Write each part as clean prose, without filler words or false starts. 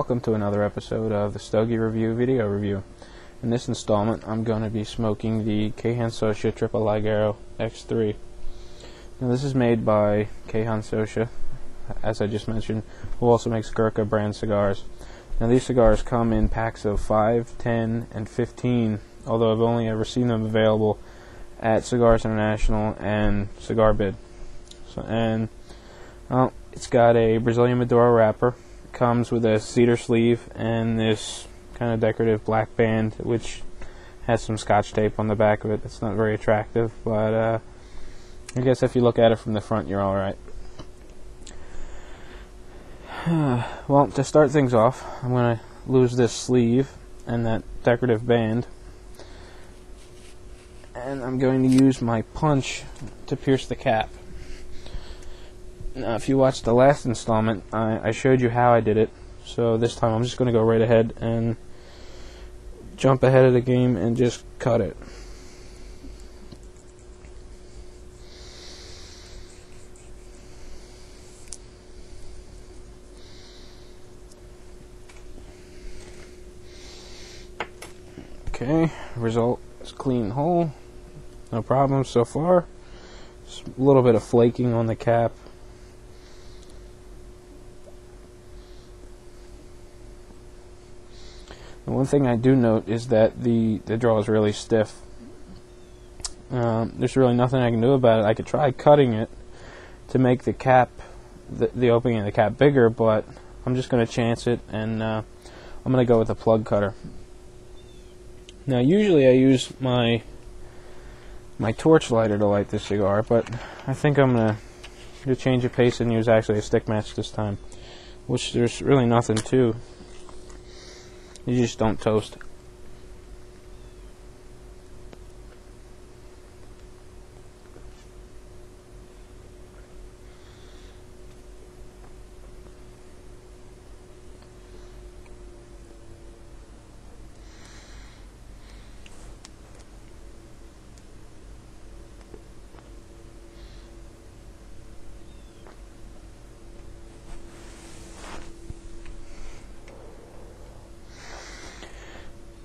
welcome to another episode of the Stogie Review video review. In this installment, I'm going to be smoking the Hansotia Triple Ligero X3. Now, this is made by Hansotia, as I just mentioned, who also makes Gurkha brand cigars. Now, these cigars come in packs of 5, 10, and 15, although I've only ever seen them available at Cigars International and Cigar Bid. It's got a Brazilian Maduro wrapper. Comes with a cedar sleeve and this kind of decorative black band, which has some scotch tape on the back of it. It's not very attractive, but I guess if you look at it from the front, you're alright. Well, to start things off, I'm going to lose this sleeve and that decorative band, and I'm going to use my punch to pierce the cap. Now, if you watched the last installment, I showed you how I did it, so this time I'm just going to go right ahead and jump ahead of the game and just cut it. Okay, result is clean hole, no problems so far. Just a little bit of flaking on the cap. And one thing I do note is that the draw is really stiff. There's really nothing I can do about it. I could try cutting it to make the cap, the opening of the cap bigger, but I'm just going to chance it, and I'm going to go with a plug cutter. Now, usually I use my torch lighter to light this cigar, but I think I'm going to change of pace and use actually a stick match this time, which there's really nothing to. You just don't toast.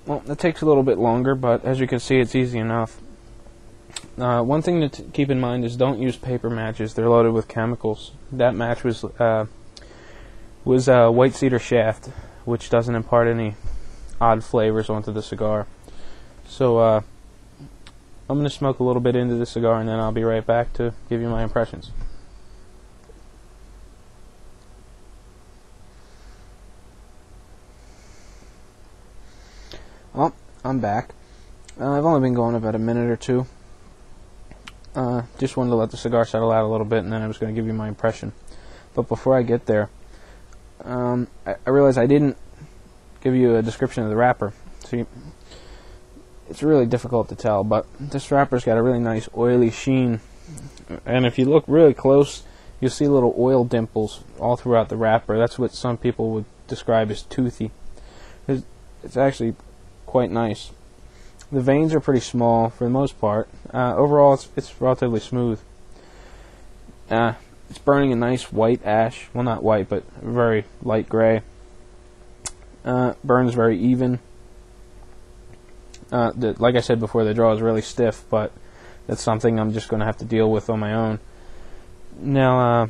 Well, it takes a little bit longer, but as you can see, it's easy enough. One thing to keep in mind is don't use paper matches. They're loaded with chemicals. That match was white cedar shaft, which doesn't impart any odd flavors onto the cigar. So I'm going to smoke a little bit into the cigar, and then I'll be right back to give you my impressions. Well, I'm back. I've only been going about a minute or two. Just wanted to let the cigar settle out a little bit, and then I was going to give you my impression. But before I get there, I realized I didn't give you a description of the wrapper. See, it's really difficult to tell, but this wrapper's got a really nice oily sheen. And if you look really close, you'll see little oil dimples all throughout the wrapper. That's what some people would describe as toothy. It's actually quite nice. The veins are pretty small for the most part. Overall, it's relatively smooth. It's burning a nice white ash. Well, not white, but very light gray. Burns very even. Like I said before, the draw is really stiff, but that's something I'm just going to have to deal with on my own. Now,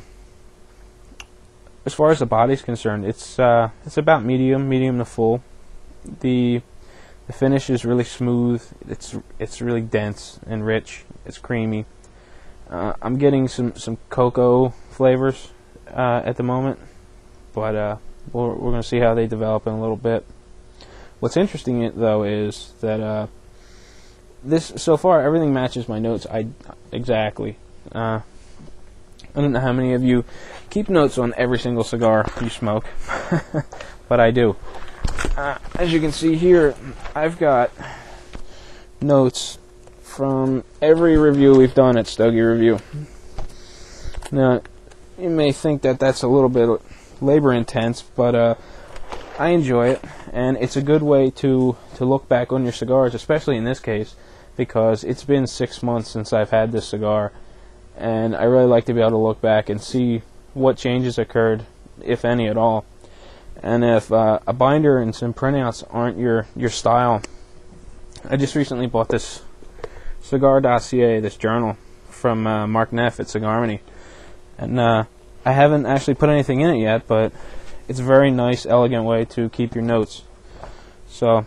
as far as the body's concerned, it's about medium to full. The finish is really smooth. It's really dense and rich. It's creamy. I'm getting some cocoa flavors at the moment, but we're going to see how they develop in a little bit. What's interesting though is that this so far everything matches my notes exactly. I don't know how many of you keep notes on every single cigar you smoke, but I do. As you can see here, I've got notes from every review we've done at Stogie Review. Now, you may think that that's a little bit labor intense, but I enjoy it, and it's a good way to look back on your cigars, especially in this case, because it's been 6 months since I've had this cigar, and I really like to be able to look back and see what changes occurred, if any at all. And if a binder and some printouts aren't your style, I just recently bought this Cigar Dossier, this journal from Mark Neff at Cigarmany, and I haven't actually put anything in it yet, but it's a very nice, elegant way to keep your notes. So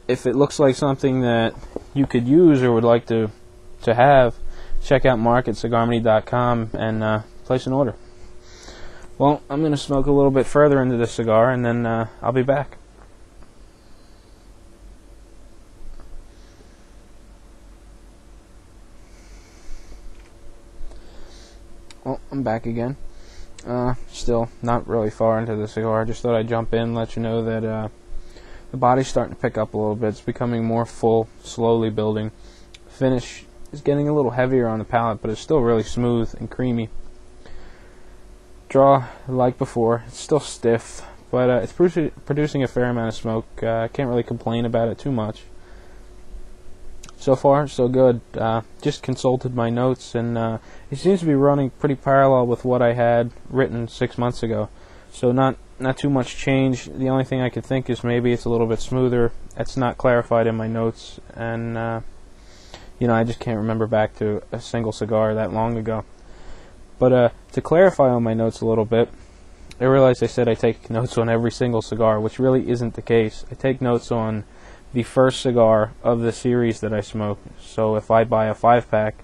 if it looks like something that you could use or would like to have, check out Mark at cigarmany.com and place an order. Well, I'm going to smoke a little bit further into this cigar, and then I'll be back. Well, I'm back again. Still not really far into the cigar. Just thought I'd jump in and let you know that the body's starting to pick up a little bit. It's becoming more full, slowly building. Finish is getting a little heavier on the palate, but it's still really smooth and creamy. Draw, like before, it's still stiff, but it's producing a fair amount of smoke. I can't really complain about it too much. So far, so good. Just consulted my notes, and it seems to be running pretty parallel with what I had written 6 months ago. So not too much change. The only thing I could think is maybe it's a little bit smoother. It's not clarified in my notes, and I just can't remember back to a single cigar that long ago. But to clarify on my notes a little bit, I realized I said I take notes on every single cigar, which really isn't the case. I take notes on the first cigar of the series that I smoke. So if I buy a 5-pack,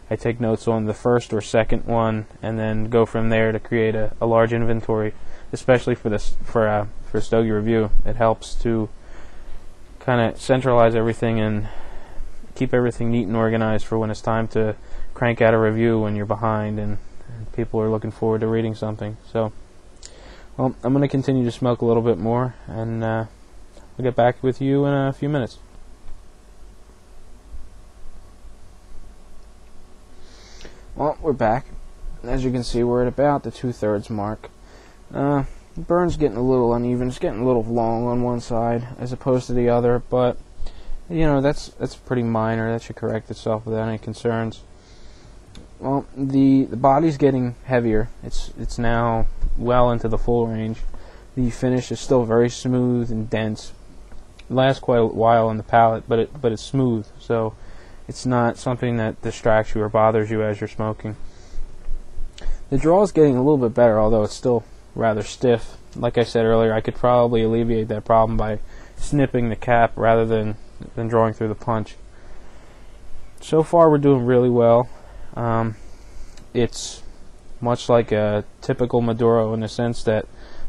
I take notes on the first or second one, and then go from there to create a large inventory. Especially for Stogie Review, it helps to kind of centralize everything and keep everything neat and organized for when it's time to crank out a review when you're behind and people are looking forward to reading something. So, well, I'm going to continue to smoke a little bit more, and I'll get back with you in a few minutes. Well, we're back. As you can see, we're at about the 2/3 mark. The burn's getting a little uneven. It's getting a little long on one side as opposed to the other, but that's pretty minor. That should correct itself without any concerns. Well, the body's getting heavier. It's now well into the full range. The finish is still very smooth and dense. It lasts quite a while on the palate, but it's smooth, so it's not something that distracts you or bothers you as you're smoking. The draw is getting a little bit better, although it's still rather stiff. Like I said earlier, I could probably alleviate that problem by snipping the cap rather than drawing through the punch. So far, we're doing really well. It's much like a typical Maduro in the sense that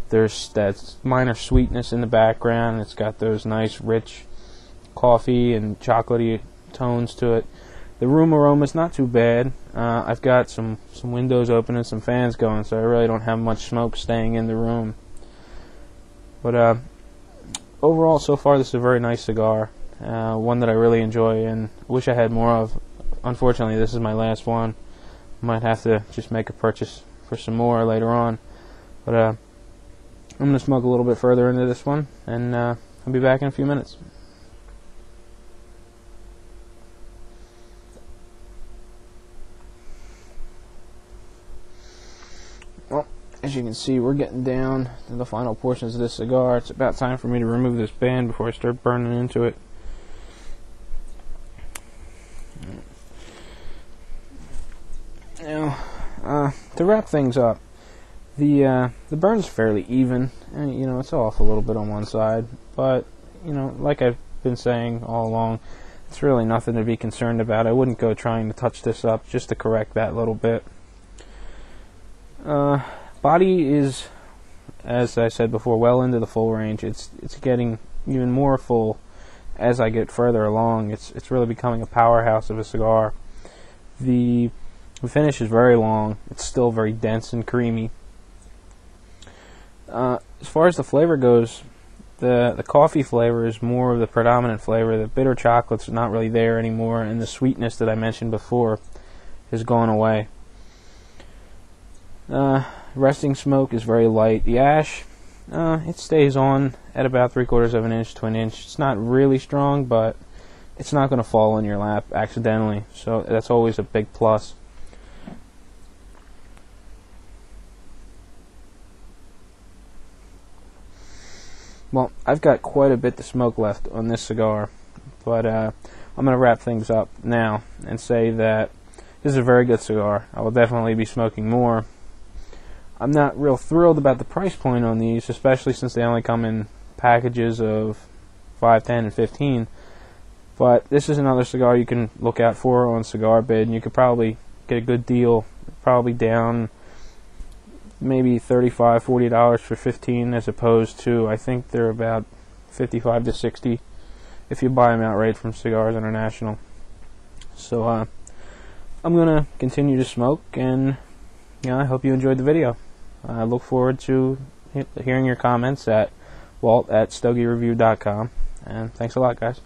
there's that minor sweetness in the background. It's got those nice, rich coffee and chocolatey tones to it. The room aroma is not too bad. I've got some windows open and some fans going, so I really don't have much smoke staying in the room. But overall, so far, this is a very nice cigar. One that I really enjoy and wish I had more of. Unfortunately, this is my last one. Might have to just make a purchase for some more later on. But I'm going to smoke a little bit further into this one, and I'll be back in a few minutes. Well, as you can see, we're getting down to the final portions of this cigar. It's about time for me to remove this band before I start burning into it. Now, to wrap things up, the burn's fairly even, and it's off a little bit on one side, but like I've been saying all along, it's really nothing to be concerned about. I wouldn't go trying to touch this up just to correct that little bit. Body is, as I said before, well into the full range. It's getting even more full as I get further along. It's really becoming a powerhouse of a cigar. The finish is very long. It's still very dense and creamy. As far as the flavor goes, the coffee flavor is more of the predominant flavor. The bitter chocolate's not really there anymore, and the sweetness that I mentioned before has gone away. Resting smoke is very light. The ash, it stays on at about 3/4 of an inch to an inch. It's not really strong, but it's not going to fall in your lap accidentally, so that's always a big plus. Well, I've got quite a bit to smoke left on this cigar, but I'm going to wrap things up now and say that this is a very good cigar. I will definitely be smoking more. I'm not real thrilled about the price point on these, especially since they only come in packages of 5, 10, and 15. But this is another cigar you can look out for on Cigar Bid, and you could probably get a good deal, probably down maybe $35, $40 for 15, as opposed to, I think they're about $55 to $60 if you buy them outright from Cigars International. So I'm going to continue to smoke, and I hope you enjoyed the video. I look forward to hearing your comments at walt@stogiereview.com, and thanks a lot, guys.